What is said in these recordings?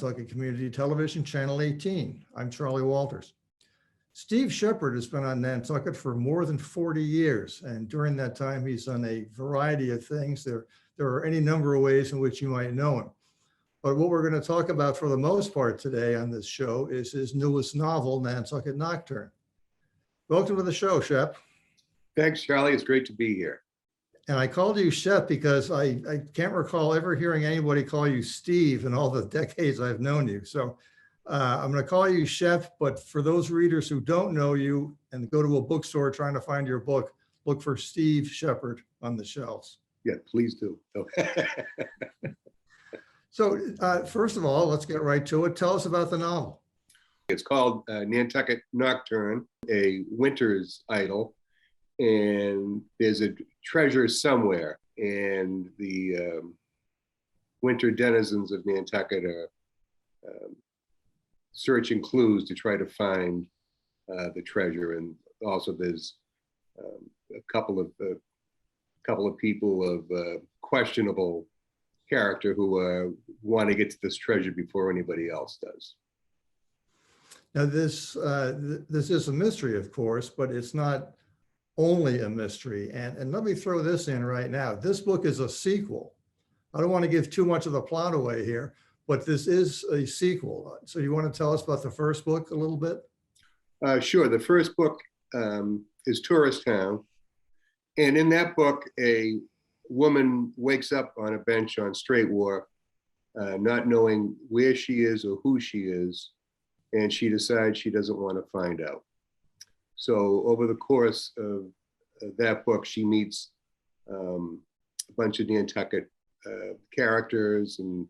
Nantucket Community Television, Channel 18. I'm Charley Walters. Steve Sheppard has been on Nantucket for more than 40 years, and during that time, he's done a variety of things. There are any number of ways in which you might know him. But what we're going to talk about for the most part today on this show is his newest novel, Nantucket Nocturne. Welcome to the show, Shep. Thanks, Charlie. It's great to be here. And I called you Shep because I can't recall ever hearing anybody call you Steve in all the decades I've known you. So I'm going to call you Shep, but for those readers who don't know you and go to a bookstore trying to find your book, look for Steve Sheppard on the shelves. Yeah, please do. So first of all, let's get right to it. Tell us about the novel. It's called Nantucket Nocturne, a winter's idyll. And there's a treasure somewhere, and the winter denizens of Nantucket are searching clues to try to find the treasure. And also there's a couple of people of questionable character who want to get to this treasure before anybody else does. Now this is a mystery, of course, but it's not only a mystery. And let me throw this in right now. This book is a sequel. I don't want to give too much of the plot away here, but this is a sequel. So you want to tell us about the first book a little bit? Sure. The first book is Tourist Town. And in that book, a woman wakes up on a bench on Straight Wharf, not knowing where she is or who she is, and she decides she doesn't want to find out. So over the course of that book, she meets a bunch of Nantucket characters, and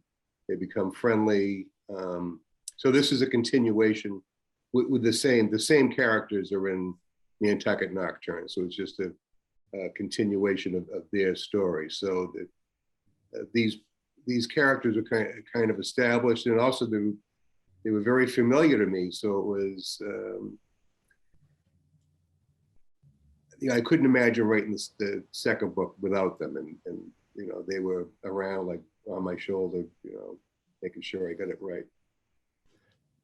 they become friendly. So this is a continuation with the same characters are in Nantucket Nocturne. So it's just a continuation of their story. So that these characters are kind of established, and also they were very familiar to me. So it was. I couldn't imagine writing the second book without them, and they were around, like on my shoulder, making sure I got it right.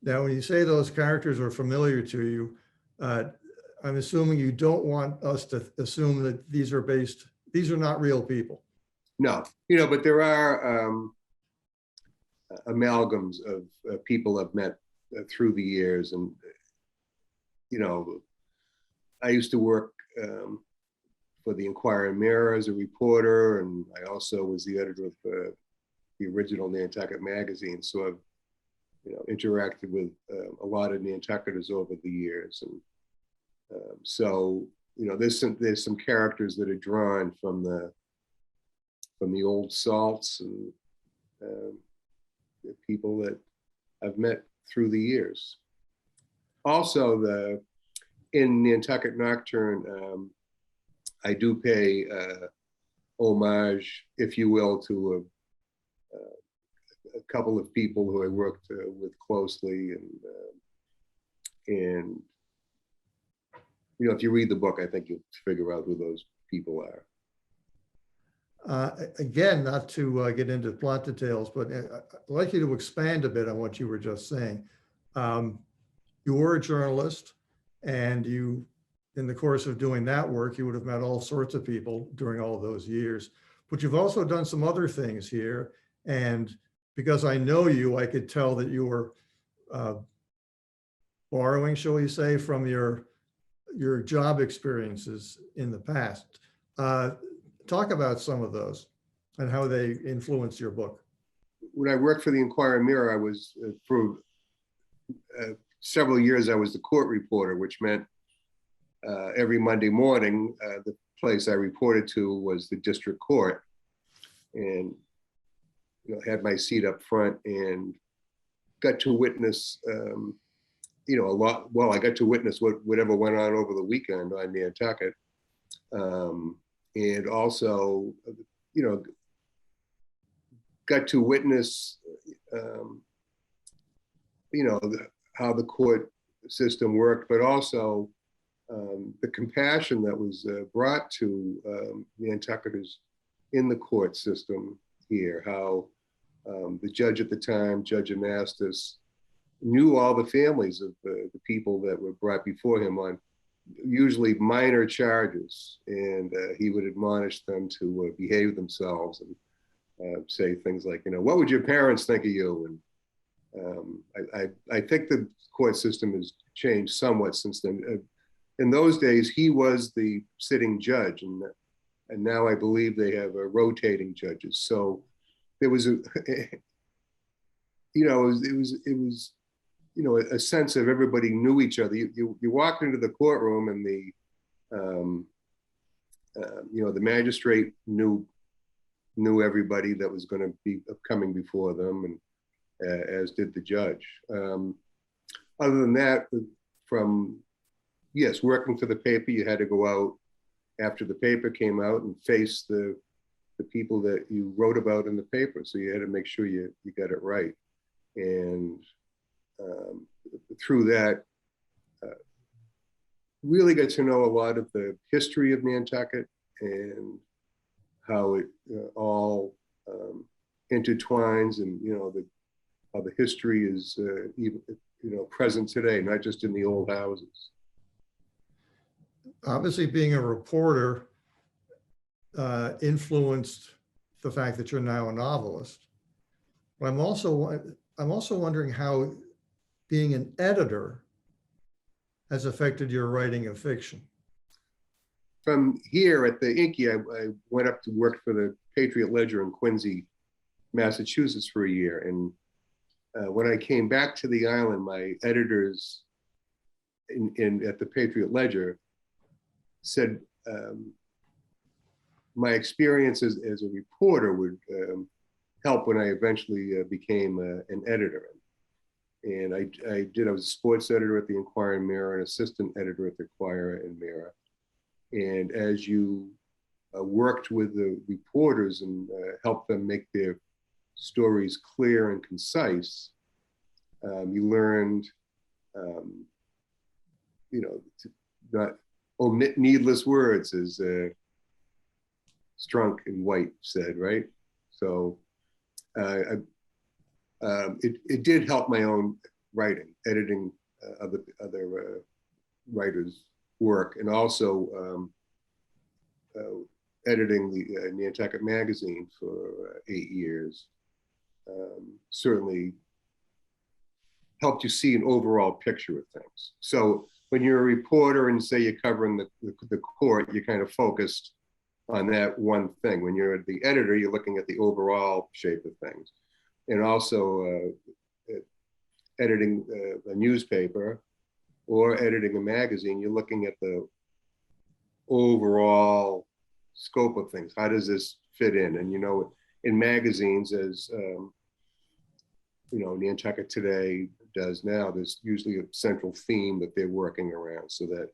Now, when you say those characters are familiar to you, I'm assuming you don't want us to assume that these are not real people. No, but there are amalgams of people I've met through the years, and I used to work for the Inquirer Mirror as a reporter, and I also was the editor of the original Nantucket magazine. So I've interacted with a lot of Nantucketers over the years, and so there's some characters that are drawn from the old salts and the people that I've met through the years. Also, in Nantucket Nocturne, I do pay homage, if you will, to a couple of people who I worked with closely, and if you read the book, I think you'll figure out who those people are. Again, not to get into plot details, but I'd like you to expand a bit on what you were just saying. You were a journalist, and you, in the course of doing that work, you would have met all sorts of people during all of those years. But you've also done some other things here. And because I know you, I could tell that you were borrowing, shall we say, from your job experiences in the past. Talk about some of those and how they influenced your book. When I worked for the Inquirer Mirror, I was for several years, I was the court reporter, which meant every Monday morning, the place I reported to was the district court, and had my seat up front and got to witness a lot. Well, I got to witness whatever went on over the weekend on Nantucket, and also got to witness how the court system worked, but also the compassion that was brought to Nantucketers in the court system here, how The judge at the time, Judge Anastas, knew all the families of the people that were brought before him on usually minor charges, and he would admonish them to behave themselves and say things like, what would your parents think of you? And I think the court system has changed somewhat since then. In those days, he was the sitting judge, and now I believe they have rotating judges. So there was it was a sense of everybody knew each other. You walked into the courtroom, and the magistrate knew everybody that was going to be coming before them, and as did the judge. Other than that, working for the paper, you had to go out after the paper came out and face the people that you wrote about in the paper. So you had to make sure you got it right. And through that, really got to know a lot of the history of Nantucket and how it all intertwines, and how the history is even present today, not just in the old houses. Obviously, being a reporter influenced the fact that you're now a novelist. But I'm also wondering how being an editor has affected your writing of fiction. From here at the Inky, I went up to work for the Patriot Ledger in Quincy, Massachusetts for a year. And when I came back to the island, my editors at the Patriot Ledger said my experience as a reporter would help when I eventually became an editor. And I was a sports editor at the Enquirer and Mirror, and assistant editor at the Enquirer and Mirror. And as you worked with the reporters and helped them make their stories clear and concise, you learned, to not omit needless words, as Strunk and White said, right? So it did help my own writing, editing other writers' work, and also editing the Nantucket magazine for 8 years. Certainly helped you see an overall picture of things. So when you're a reporter and say you're covering the court, you're kind of focused on that one thing. When you're the editor, you're looking at the overall shape of things. And also editing a newspaper or editing a magazine, you're looking at the overall scope of things. How does this fit in? And in magazines, as Nantucket Today does now, there's usually a central theme that they're working around, so that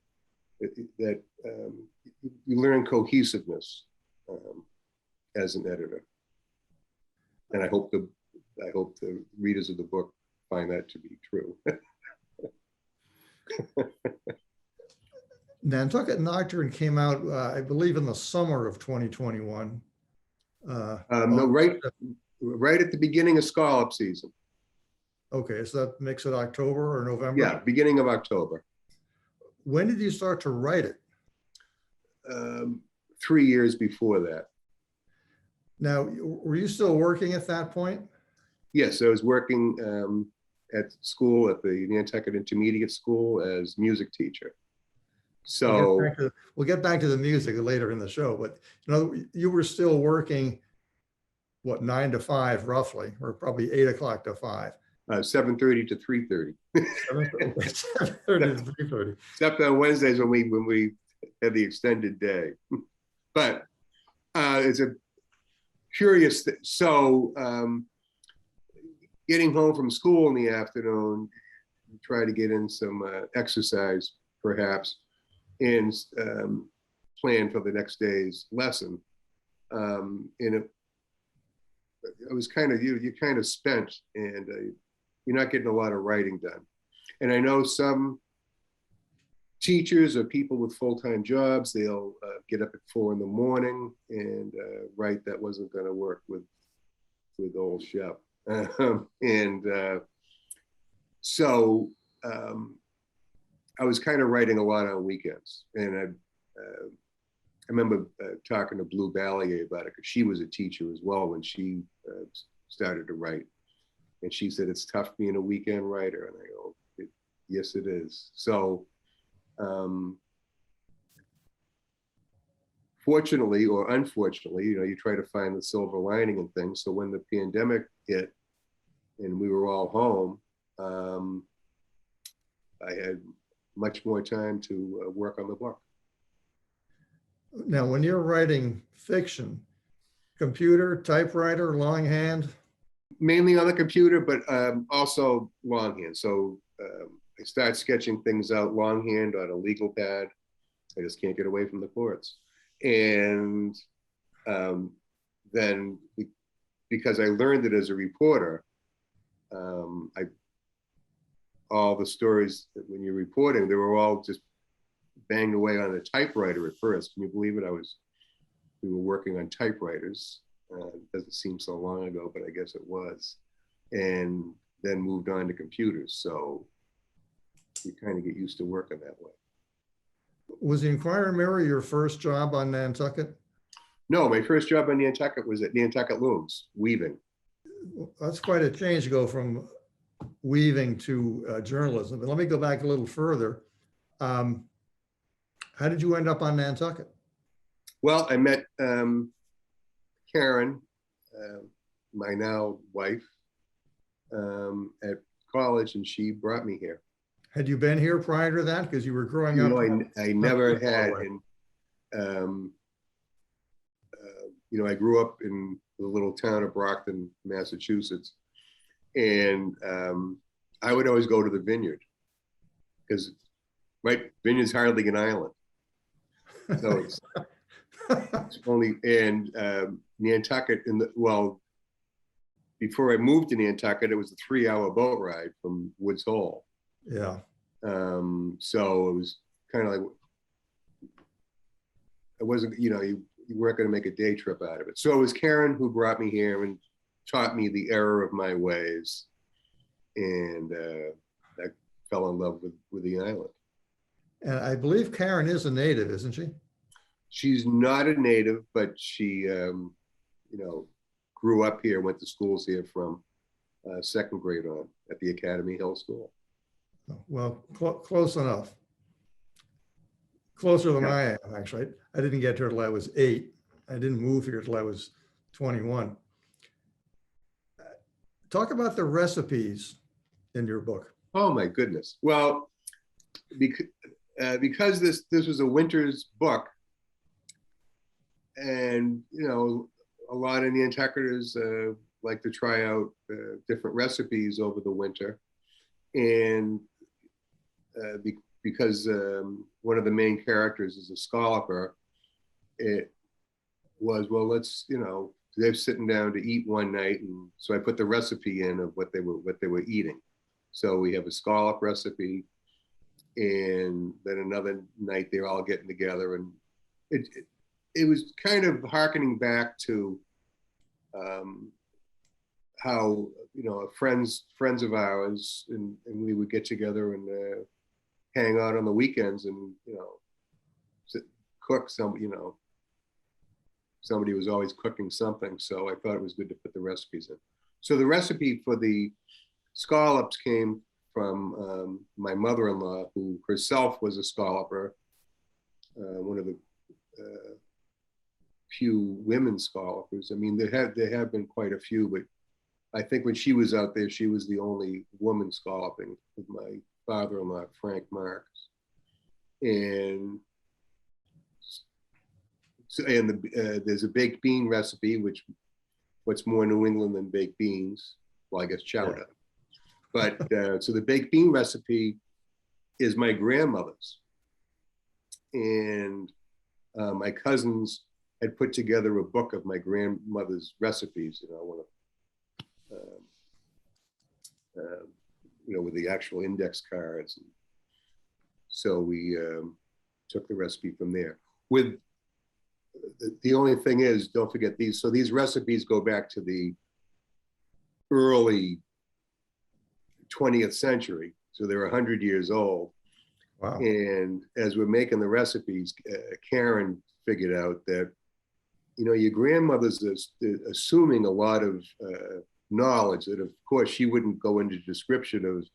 you learn cohesiveness as an editor. And I hope the readers of the book find that to be true. Nantucket Nocturne came out, I believe, in the summer of 2021. No, right at the beginning of scallop season. Okay, so that makes it October or November? Yeah, beginning of October. When did you start to write it? 3 years before that. Now, were you still working at that point? Yes, I was working at school, at the Nantucket Intermediate School, as music teacher. So we'll get back to the music later in the show, but you were still working, what, 9 to 5 roughly, or probably 8 o'clock to 5? 7:30 to 3:30. 7:30 to 3:30. Except on Wednesdays when we had the extended day. But it's a curious thing. So getting home from school in the afternoon, try to get in some exercise, perhaps, and plan for the next day's lesson. And it was you're kind of spent, and you're not getting a lot of writing done. And I know some teachers or people with full-time jobs, they'll get up at 4 in the morning and write. That wasn't going to work with old Shep. And so I was kind of writing a lot on weekends. And I remember talking to Blue Ballier about it, because she was a teacher as well when she started to write. And she said, it's tough being a weekend writer. And I go, yes, it is. So fortunately or unfortunately, you try to find the silver lining in things. So when the pandemic hit and we were all home, I had much more time to work on the book. Now, when you're writing fiction, computer, typewriter, longhand? Mainly on the computer, but also longhand. So I start sketching things out longhand on a legal pad. I just can't get away from the courts. And then because I learned it as a reporter, all the stories that when you're reporting, they were all just banged away on a typewriter at first. Can you believe it? We were working on typewriters. It doesn't seem so long ago, but I guess it was. And then moved on to computers. So you kind of get used to working that way. Was the Inquirer Mirror your first job on Nantucket? No, my first job on Nantucket was at Nantucket Looms, weaving. That's quite a change to go from weaving to journalism. But let me go back a little further. How did you end up on Nantucket? Well, I met Karen, my now wife, at college, and she brought me here. Had you been here prior to that? Because you were growing up. I never had. And, I grew up in the little town of Brockton, Massachusetts. And I would always go to the vineyard because vineyard's hardly an island. So it's only, and Nantucket, before I moved to Nantucket, it was a 3-hour boat ride from Woods Hole. Yeah. So it was kind of like, it wasn't, you weren't going to make a day trip out of it. So it was Karen who brought me here and taught me the error of my ways. And I fell in love with the island. And I believe Karen is a native, isn't she? She's not a native, but she, grew up here, went to schools here from second grade on at the Academy Hill School. Well, close enough. Closer than I am, actually. I didn't get here till I was 8. I didn't move here till I was 21. Talk about the recipes in your book. Oh my goodness. Well, because this was a winter's book, and a lot of Nantucketers like to try out different recipes over the winter, and because one of the main characters is a scalloper, it was, well, let's, they're sitting down to eat one night, and so I put the recipe in of what they were eating. So we have a scallop recipe, and then another night they're all getting together, and it was kind of hearkening back to how friends of ours, and we would get together and hang out on the weekends, and cook somebody was always cooking something, so I thought it was good to put the recipes in. So the recipe for the scallops came from my mother-in-law, who herself was a scalloper, one of the few women scallopers. I mean, there have been quite a few, but I think when she was out there, she was the only woman scalloping with my father-in-law, Frank Marks. And there's a baked bean recipe, what's more New England than baked beans? Well, I guess chowder. But so the baked bean recipe is my grandmother's. And my cousins had put together a book of my grandmother's recipes, with the actual index cards. And so we took the recipe from there. With the only thing is, don't forget these. So these recipes go back to the early 20th century. So they're 100 years old. Wow. And as we're making the recipes, Karen figured out that, your grandmother's assuming a lot of knowledge that, of course, she wouldn't go into description of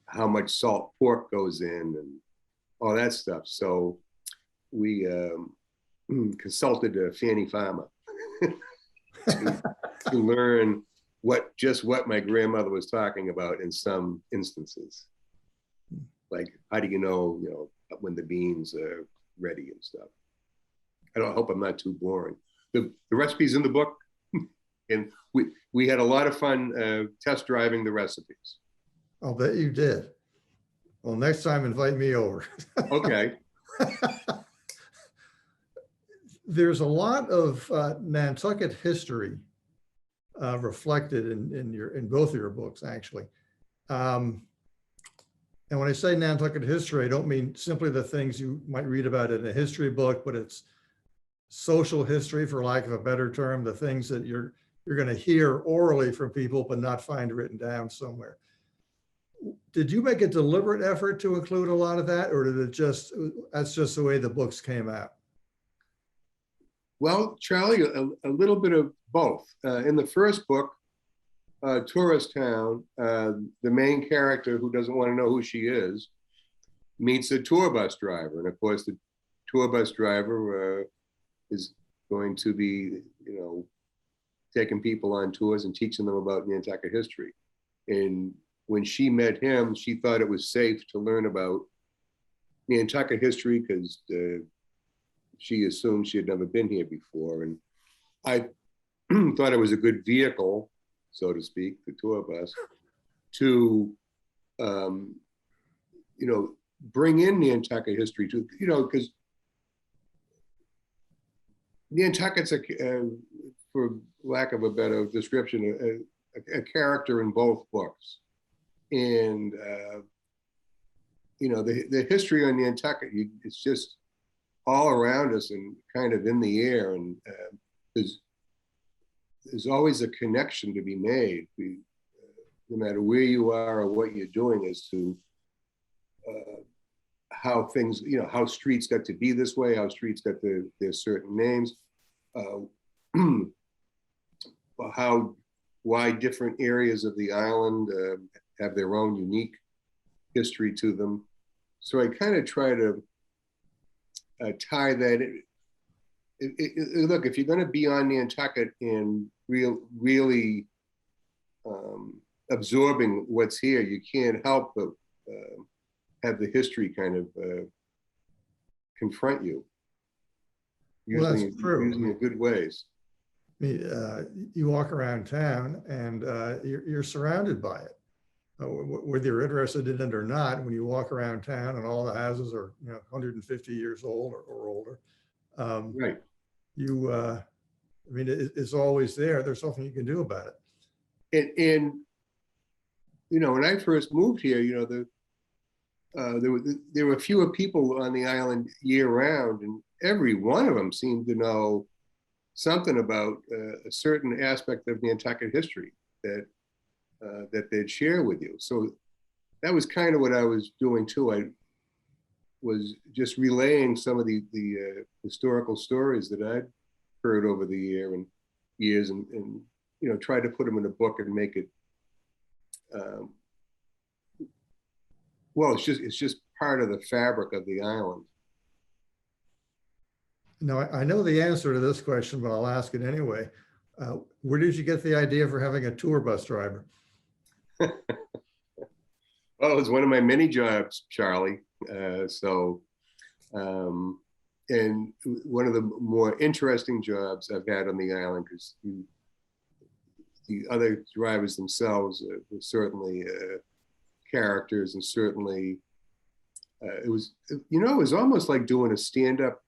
how much salt pork goes in and all that stuff. So we consulted Fanny Farmer to learn what my grandmother was talking about in some instances. Like, how do you know, when the beans are ready and stuff. I hope I'm not too boring. The recipe's in the book, and we had a lot of fun test driving the recipes. I'll bet you did. Well, next time, invite me over. Okay. There's a lot of Nantucket history reflected in both of your books, actually. And when I say Nantucket history, I don't mean simply the things you might read about in a history book, but it's social history, for lack of a better term, the things that you're going to hear orally from people, but not find written down somewhere. Did you make a deliberate effort to include a lot of that, or that's just the way the books came out? Well, Charlie, a little bit of both. In the first book, Tourist Town, the main character, who doesn't want to know who she is, meets a tour bus driver. And of course, the tour bus driver is going to be, taking people on tours and teaching them about Nantucket history. And when she met him, she thought it was safe to learn about Nantucket history because she assumed she had never been here before. And I thought it was a good vehicle, so to speak, the tour bus, to, bring in Nantucket history to, because Nantucket's, for lack of a better description, a character in both books. And, the history on Nantucket, it's just all around us and kind of in the air. And there's always a connection to be made, no matter where you are or what you're doing, as to how things, how streets got to be this way, how streets got their certain names, why different areas of the island have their own unique history to them. So I kind of try to tie that in. Look, if you're going to be on Nantucket and really absorbing what's here, you can't help but have the history kind of confront you, usually in good ways. You walk around town and you're surrounded by it. Whether you're interested in it or not, when you walk around town and all the houses are 150 years old or older, right? It's always there. There's something you can do about it. And when I first moved here, there were fewer people on the island year round, and every one of them seemed to know something about a certain aspect of Nantucket history that they'd share with you. So that was kind of what I was doing too. I was just relaying some of the historical stories that I'd heard over the years and try to put them in a book and make it it's just part of the fabric of the island. Now, I know the answer to this question, but I'll ask it anyway. Where did you get the idea for having a tour bus driver? Well, it was one of my many jobs, Charlie. And one of the more interesting jobs I've had on the island, because the other drivers themselves were certainly characters, and certainly it was almost like doing a stand-up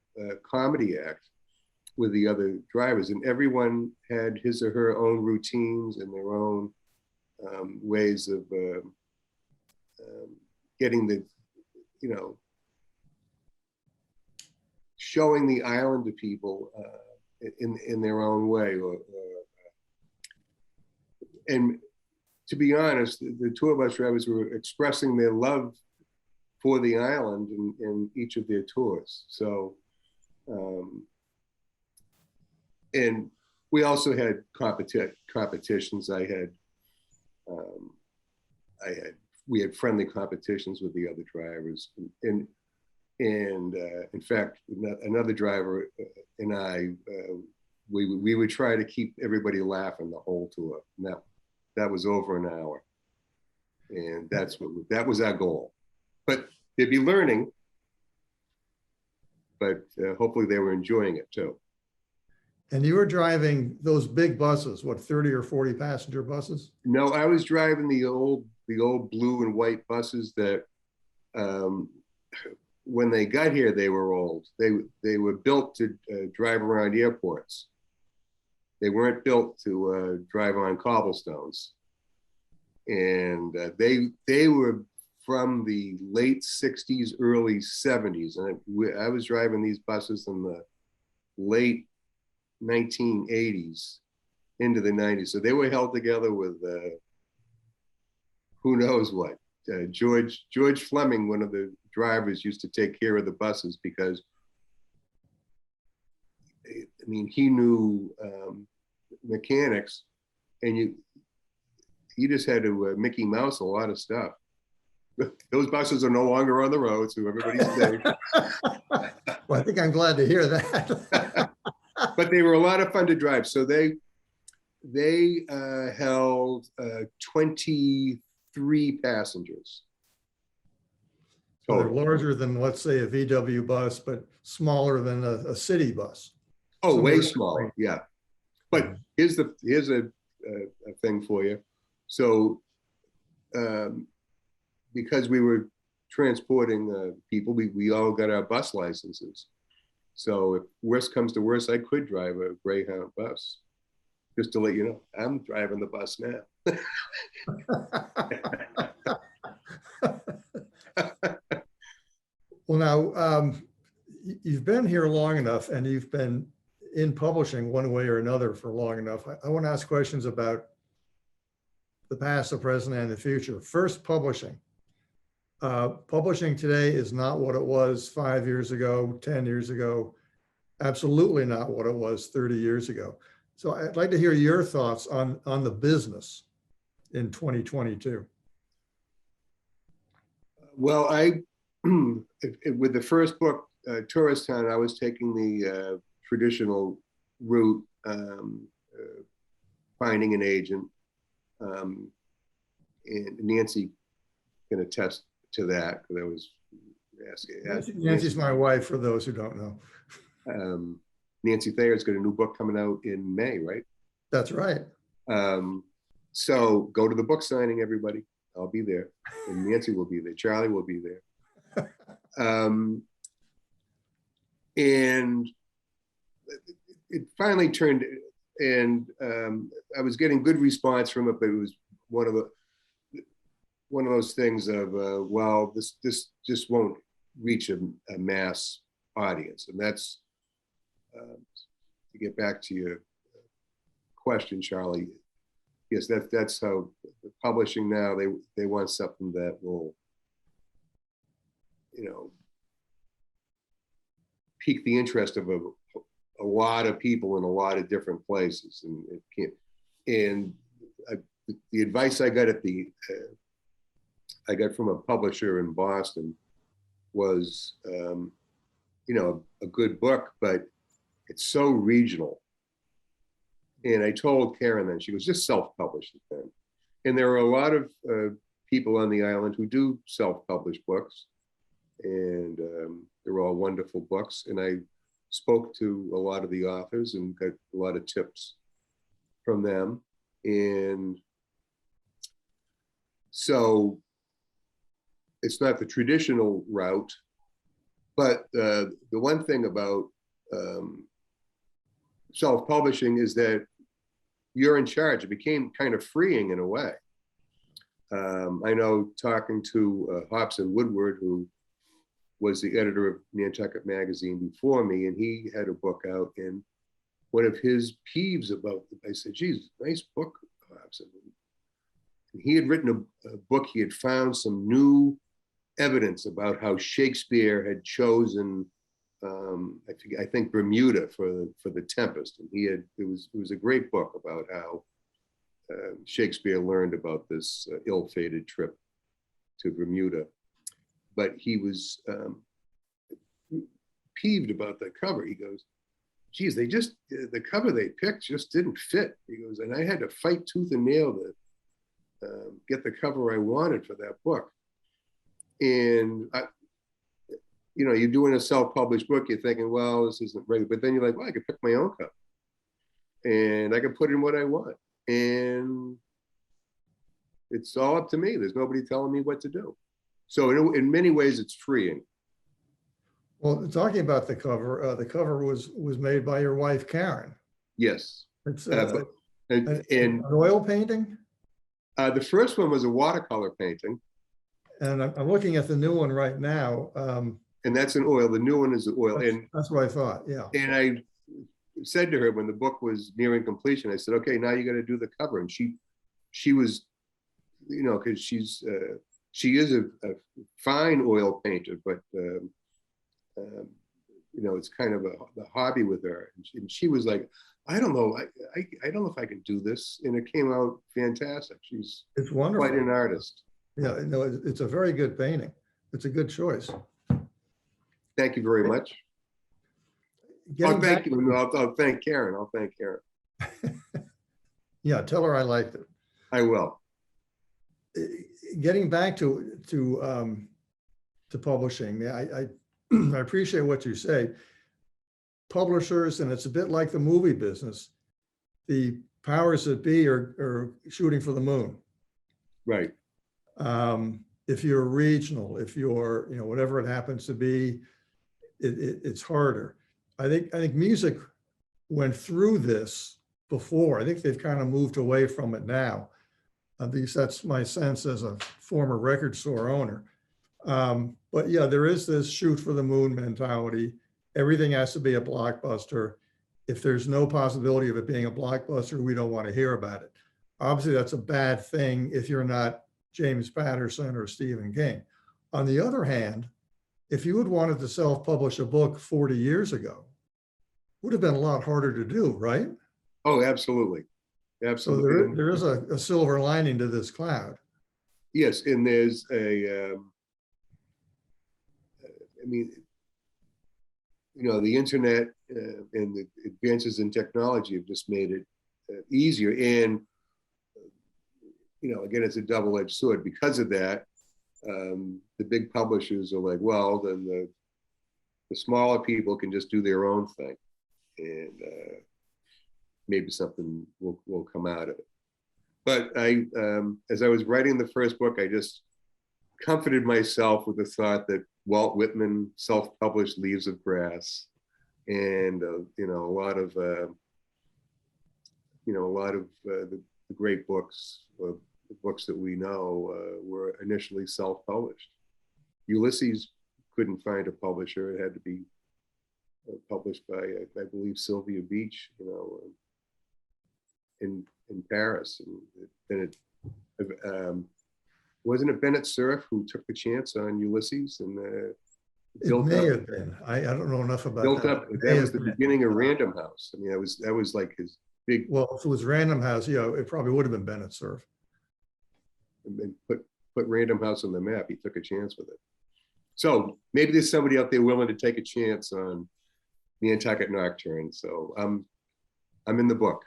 comedy act with the other drivers, and everyone had his or her own routines and their own ways of getting the, showing the island to people in their own way, or and to be honest, the tour bus drivers were expressing their love for the island in each of their tours. So, and we also had competitions. We had friendly competitions with the other drivers, and in fact, another driver and I, we would try to keep everybody laughing the whole tour. And that was over an hour, and that was our goal. But they'd be learning, but hopefully they were enjoying it too. And you were driving those big buses, what, 30 or 40 passenger buses? No, I was driving the old blue and white buses that, when they got here, they were old. They were built to drive around airports. They weren't built to drive on cobblestones. And they were from the late 60s, early 70s. And I was driving these buses in the late 1980s into the 90s. So they were held together with who knows what. George Fleming, one of the drivers, used to take care of the buses because, I mean, he knew mechanics, and he just had to Mickey Mouse a lot of stuff. Those buses are no longer on the road, so everybody's safe. Well, I think I'm glad to hear that. But they were a lot of fun to drive. So they held 23 passengers. So they're larger than, let's say, a VW bus, but smaller than a city bus. Oh, way smaller, yeah. But here's a thing for you. So because we were transporting people, we all got our bus licenses. So if worst comes to worst, I could drive a Greyhound bus. Just to let you know, I'm driving the bus now. Well, now, you've been here long enough, and you've been in publishing one way or another for long enough. I want to ask questions about the past, the present, and the future. First, publishing. Publishing today is not what it was 5 years ago, 10 years ago, absolutely not what it was 30 years ago. So I'd like to hear your thoughts on the business in 2022. Well, with the first book, Tourist Town, I was taking the traditional route, finding an agent, and Nancy can attest to that, because I was asking. Nancy's my wife, for those who don't know. Nancy Thayer's got a new book coming out in May, right? That's right. So go to the book signing, everybody. I'll be there, and Nancy will be there. Charley will be there. And it finally turned, and I was getting good response from it, but it was one of those things of, well, this just won't reach a mass audience. And that's, to get back to your question, Charley, yes, that's how the publishing now, they want something that will, pique the interest of a lot of people in a lot of different places. And it can't, and the advice I got I got from a publisher in Boston was, a good book, but it's so regional. And I told Karen then, she was just self-published then. And there are a lot of people on the island who do self-publish books, and they're all wonderful books. And I spoke to a lot of the authors and got a lot of tips from them. And so it's not the traditional route, but the one thing about self-publishing is that you're in charge. It became kind of freeing in a way. I know, talking to Hobson Woodward, who was the editor of Nantucket magazine before me, and he had a book out, and one of his peeves about it, I said, geez, nice book, absolutely. And he had written a book. He had found some new evidence about how Shakespeare had chosen, I think Bermuda for the Tempest, and it was a great book about how Shakespeare learned about this ill-fated trip to Bermuda. But he was peeved about the cover. He goes, geez, the cover they picked just didn't fit. He goes, and I had to fight tooth and nail to get the cover I wanted for that book. And you're doing a self-published book, you're thinking, well, this isn't right. But then you're like, well, I could pick my own cover and I can put in what I want. And it's all up to me. There's nobody telling me what to do. So in many ways, it's freeing. Well, talking about the cover was made by your wife, Karen. Yes. It's an oil painting? The first one was a watercolor painting. And I'm looking at the new one right now. And that's an oil. The new one is the oil. That's what I thought, yeah. And I said to her when the book was nearing completion, I said, okay, now you got to do the cover. And she was, because she is a fine oil painter, but it's kind of a hobby with her. And she was like, I don't know, I don't know if I can do this. And it came out fantastic. It's wonderful. Quite an artist. Yeah, no, it's a very good painting. It's a good choice. Thank you very much. Thank you. I'll thank Karen. I'll thank Karen. Yeah, tell her I liked it. I will. Getting back to publishing, I appreciate what you say. Publishers, and it's a bit like the movie business, the powers that be are shooting for the moon. Right. If you're regional, if you're, whatever it happens to be, it's harder. I think music went through this before. I think they've kind of moved away from it now. At least that's my sense as a former record store owner. But yeah, there is this shoot for the moon mentality. Everything has to be a blockbuster. If there's no possibility of it being a blockbuster, we don't want to hear about it. Obviously, that's a bad thing if you're not James Patterson or Stephen King. On the other hand, if you had wanted to self-publish a book 40 years ago, it would have been a lot harder to do, right? Oh, absolutely. Absolutely. So there is a silver lining to this cloud. Yes, and there's the internet and the advances in technology have just made it easier. And, again, it's a double-edged sword. Because of that, the big publishers are like, well, then the smaller people can just do their own thing. And maybe something will come out of it. But as I was writing the first book, I just comforted myself with the thought that Walt Whitman self-published Leaves of Grass, and a lot of the great books, the books that we know, were initially self-published. Ulysses couldn't find a publisher; it had to be published by, I believe, Sylvia Beach, in Paris, and then it. Wasn't it Bennett Cerf who took the chance on Ulysses and it may have been. I don't know enough about built that. up. That was the beginning of Random House. I mean, that was like his big. Well, if it was Random House, it probably would have been Bennett Cerf. And put Random House on the map. He took a chance with it. So maybe there's somebody out there willing to take a chance on the Nantucket Nocturne. So I'm in the book.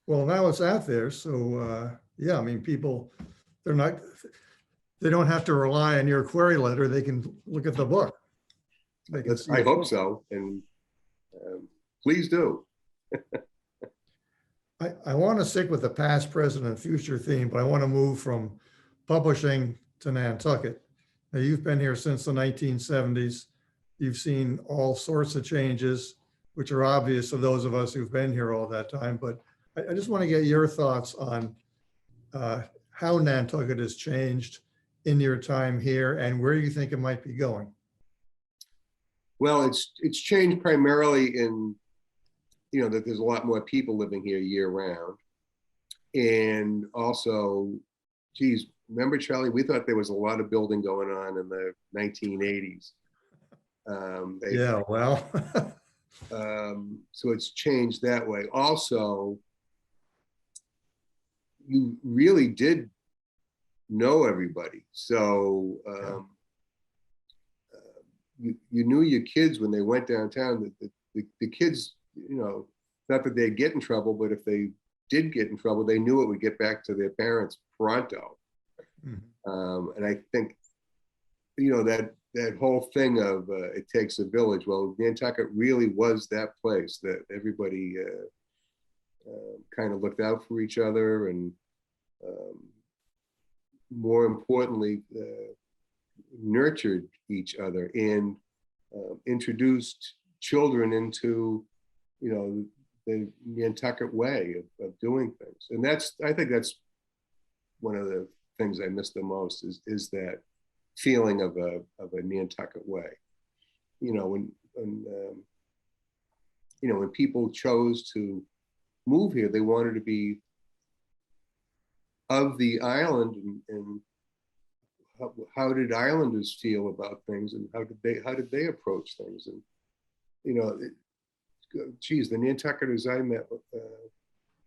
Well, now it's out there. So yeah, I mean, people, they don't have to rely on your query letter. They can look at the book. I hope so. And please do. I want to stick with the past, present, and future theme, but I want to move from publishing to Nantucket. Now, you've been here since the 1970s. You've seen all sorts of changes, which are obvious to those of us who've been here all that time. But I just want to get your thoughts on how Nantucket has changed in your time here and where you think it might be going. Well, it's changed primarily in, that there's a lot more people living here year round. And also, geez, remember, Charlie, we thought there was a lot of building going on in the 1980s. Yeah, well, So it's changed that way. Also, you really did know everybody. So you knew your kids when they went downtown. The kids, you know, not that they'd get in trouble, but if they did get in trouble, they knew it would get back to their parents pronto. And I think, you know, that whole thing of it takes a village. Well, Nantucket really was that place that everybody kind of looked out for each other, and more importantly, nurtured each other and introduced children into, you know, the Nantucket way of doing things. And I think that's one of the things I miss the most is that feeling of a Nantucket way. You know, when you know, when people chose to move here, they wanted to be of the island, and how did islanders feel about things, and how did they approach things? And you know, geez, the Nantucketers I met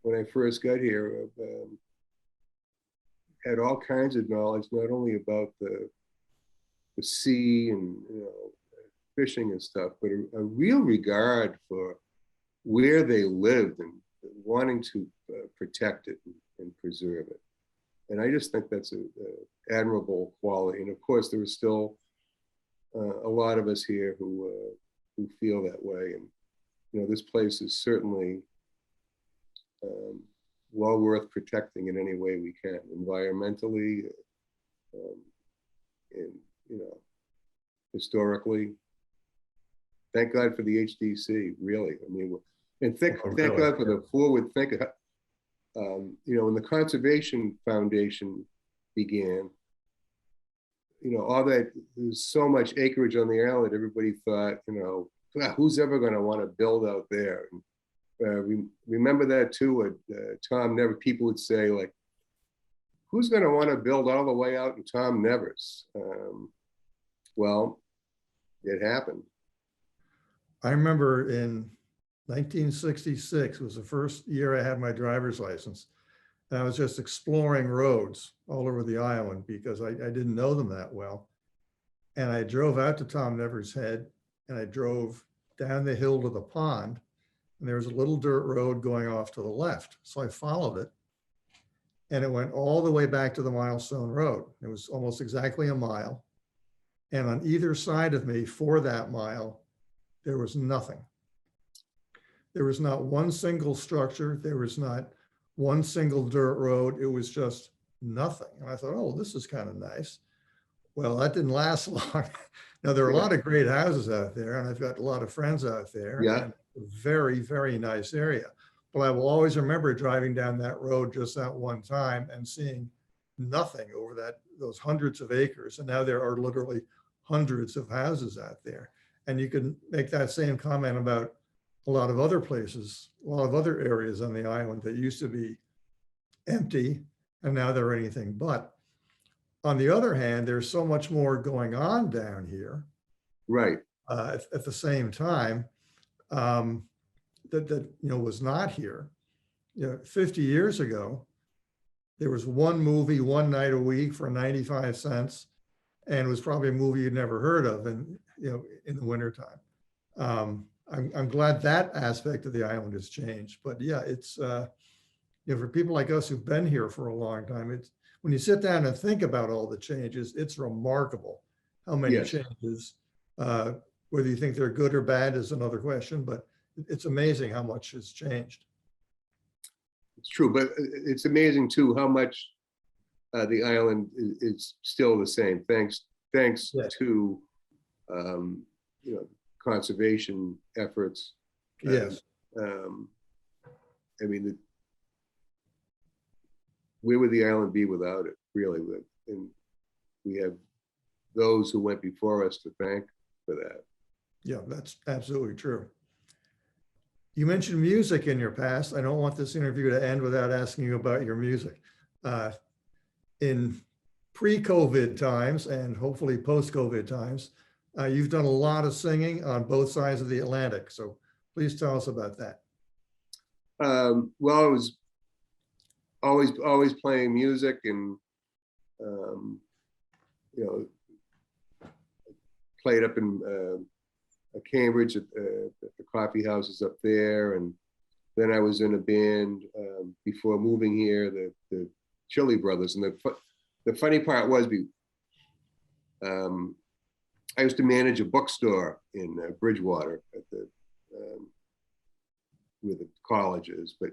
when I first got here had all kinds of knowledge, not only about the sea and, you know, fishing and stuff, but a real regard for where they lived and wanting to protect it and preserve it. And I just think that's a admirable quality. And of course, there are still a lot of us here who feel that way. And you know, this place is certainly well worth protecting in any way we can, environmentally, and you know, historically. Thank God for the HDC, really. I mean, and thank God for the forward thinker. You know, when the Conservation Foundation began, you know, all that, there's so much acreage on the island, everybody thought, you know, who's ever going to want to build out there? And, remember that too, Tom Never, people would say, like, who's going to want to build all the way out in Tom Nevers? Well, it happened. I remember in 1966 was the first year I had my driver's license. And I was just exploring roads all over the island because I didn't know them that well. And I drove out to Tom Nevers Head, and I drove down the hill to the pond, and there was a little dirt road going off to the left. So I followed it, and it went all the way back to the Milestone Road. It was almost exactly a mile. And on either side of me for that mile, there was nothing. There was not one single structure. There was not one single dirt road. It was just nothing. And I thought, oh, this is kind of nice. Well, that didn't last long. Now, there are a lot of great houses out there, and I've got a lot of friends out there. Yeah. And a very, very nice area. But I will always remember driving down that road just that one time and seeing nothing over those hundreds of acres. And now there are literally hundreds of houses out there. And you can make that same comment about a lot of other places, a lot of other areas on the island that used to be empty, and now they're anything but. On the other hand, there's so much more going on down here, right? At the same time, that you know, was not here. You know, 50 years ago, there was one movie one night a week for 95 cents, and it was probably a movie you'd never heard of, and you know, in the wintertime. I'm glad that aspect of the island has changed, but yeah, it's you know, for people like us who've been here for a long time, it's when you sit down and think about all the changes, it's remarkable how many changes. Whether you think they're good or bad is another question, but it's amazing how much has changed. It's true, but it's amazing too how much the island is still the same, thanks to you know, conservation efforts. Yes. I mean, where would the island be without it, really? And we have those who went before us to thank for that. Yeah, that's absolutely true. You mentioned music in your past. I don't want this interview to end without asking you about your music. In pre-COVID times and hopefully post-COVID times, you've done a lot of singing on both sides of the Atlantic. So please tell us about that. Well, I was always playing music, and you know, played up in Cambridge at the coffee houses up there, and then I was in a band before moving here, the Chili Brothers. And the funny part was, I used to manage a bookstore in Bridgewater at the where the college is, but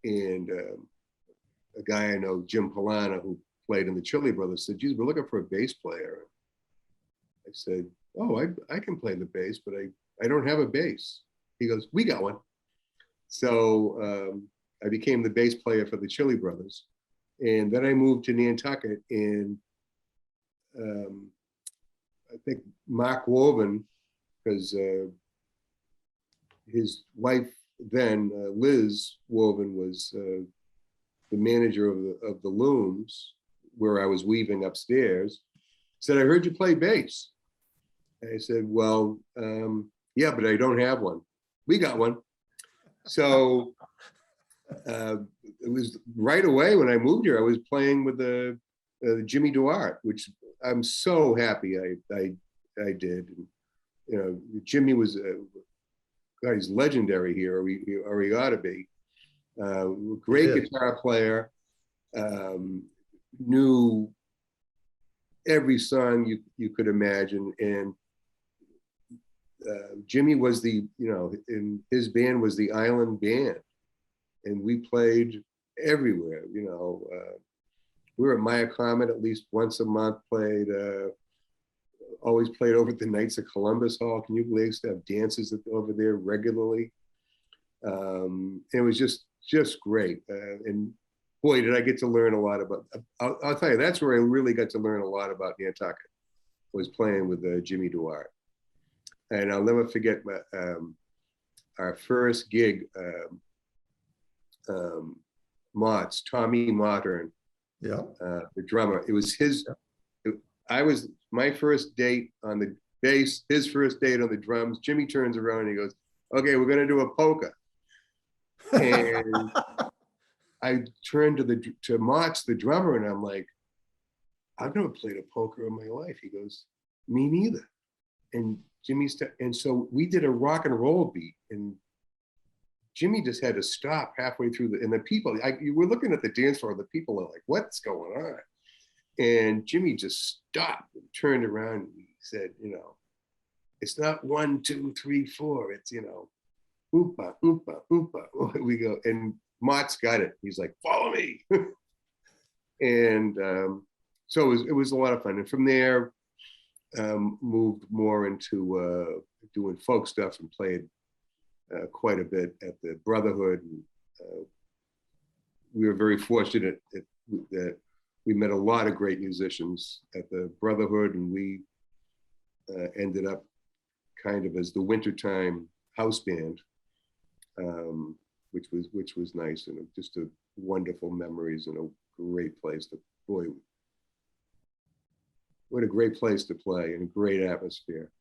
a guy I know, Jim Polana, who played in the Chili Brothers, said, "Geez, we're looking for a bass player." I said, "Oh, I can play the bass, but I don't have a bass." He goes, "We got one." So I became the bass player for the Chili Brothers. And then I moved to Nantucket, and I think Mark Woven, because his wife then, Liz Woven, was the manager of the looms where I was weaving upstairs, said, "I heard you play bass." I said, "Well, yeah, but I don't have one." "We got one." So it was right away when I moved here, I was playing with the Jimmy Duarte, which I'm so happy I did. And, you know, Jimmy was, God, he's legendary here, or he ought to be. Great guitar player, knew every song you could imagine. And Jimmy was in his band was the Island Band, and we played everywhere. We were at Maya Comet at least once a month, always played over at the Knights of Columbus Hall. Can you believe they used to have dances over there regularly? It was just great. And boy, did I get to learn a lot about, I'll tell you, that's where I really got to learn a lot about Nantucket, was playing with Jimmy Duarte. And I'll never forget our first gig, Tommy Modern, the drummer. It was my first date on the bass, his first date on the drums. Jimmy turns around and he goes, "Okay, we're gonna do a polka." And I turned to Motts, the drummer, and I'm like, "I've never played a polka in my life." He goes, "Me neither." And and so we did a rock and roll beat, and Jimmy just had to stop halfway through and the people, you were looking at the dance floor, the people are like, "What's going on?" And Jimmy just stopped and turned around and he said, "It's not 1, 2, 3, 4. It's, oompa, oompa, oompa." We go, and Mott's got it. He's like, "Follow me." And so it was a lot of fun. And from there, moved more into doing folk stuff, and played quite a bit at the Brotherhood. And, we were very fortunate that we met a lot of great musicians at the Brotherhood, and we ended up kind of as the wintertime house band, which was nice, and just a wonderful memories, and a great place boy, what a great place to play, and a great atmosphere.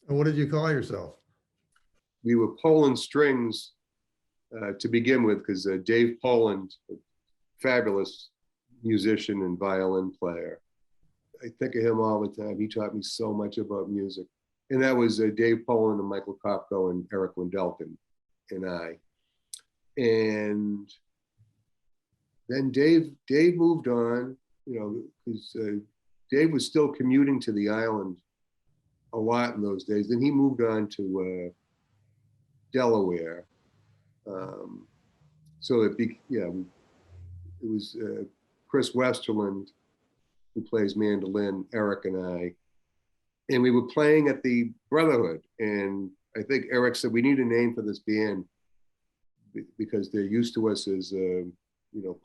And what did you call yourself? We were Poland Strings to begin with, because Dave Poland, a fabulous musician and violin player, I think of him all the time. He taught me so much about music. And that was Dave Poland and Michael Kopko and Eric Wendelkin and I. And then Dave moved on, because Dave was still commuting to the island a lot in those days. Then he moved on to Delaware. So it was Chris Westerland, who plays mandolin, Eric and I, and we were playing at the Brotherhood. And I think Eric said, "We need a name for this band, because they're used to us as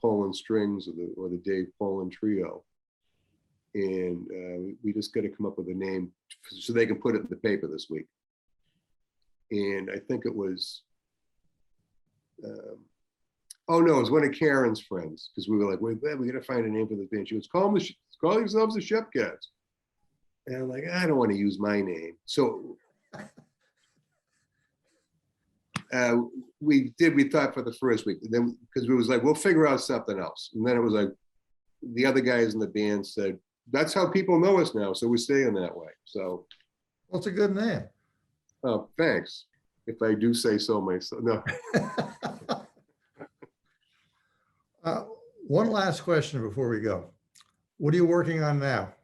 Poland Strings or the Dave Poland Trio, and we just got to come up with a name so they can put it in the paper this week." And I think it was, oh no, it was one of Karen's friends, because we were like, wait, we got to find a name for the band. She goes, call yourselves the Sheppcards. And I'm like, I don't want to use my name. So we thought for the first week, and then because we was like, we'll figure out something else. And then it was like, the other guys in the band said, that's how people know us now. So we're staying that way. So. Well, it's a good name. Oh, thanks. If I do say so myself, no. One last question before we go. What are you working on now?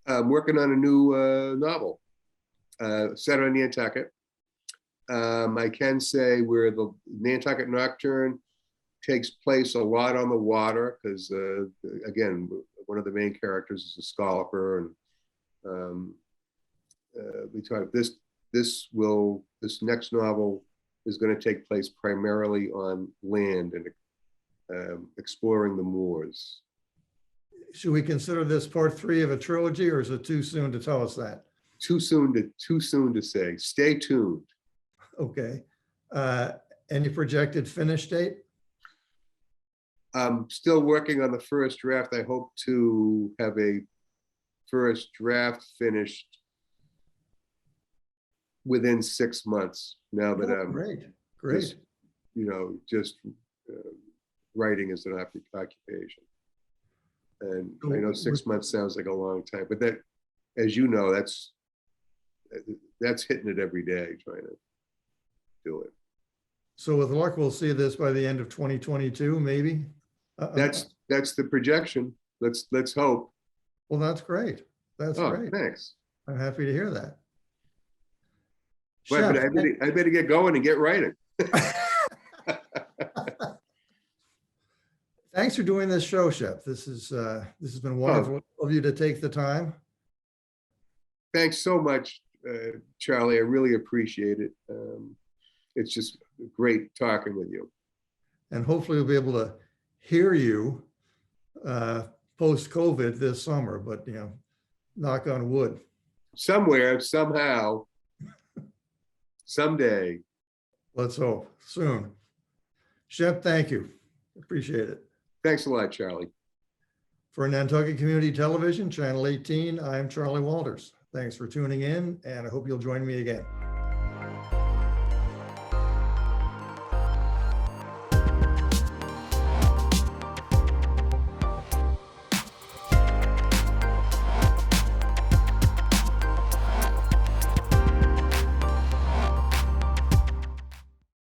I'm working on a new novel set on Nantucket. I can say where the Nantucket Nocturne takes place a lot on the water, because again, one of the main characters is a scalper, and we talked this next novel is going to take place primarily on land and exploring the moors. Should we consider this part 3 of a trilogy, or is it too soon to tell us that? Too soon to say. Stay tuned. Okay. Any projected finish date? I'm still working on the first draft. I hope to have a first draft finished within 6 months. Now that I'm great. Just writing is an occupation, and I know 6 months sounds like a long time, but that, as you know, that's hitting it every day trying to do it. So with luck, we'll see this by the end of 2022, maybe. That's the projection. Let's hope. Well, that's great. That's great. Thanks. I'm happy to hear that. But I better get going and get writing. Thanks for doing this show, Shep. This has been wonderful of you to take the time. Thanks so much, Charlie. I really appreciate it. It's just great talking with you. And hopefully we'll be able to hear you post-COVID this summer, but knock on wood. Somewhere, somehow, someday. Let's hope soon. Shep, thank you. Appreciate it. Thanks a lot, Charlie. For Nantucket Community Television, Channel 18, I'm Charley Walters. Thanks for tuning in, and I hope you'll join me again.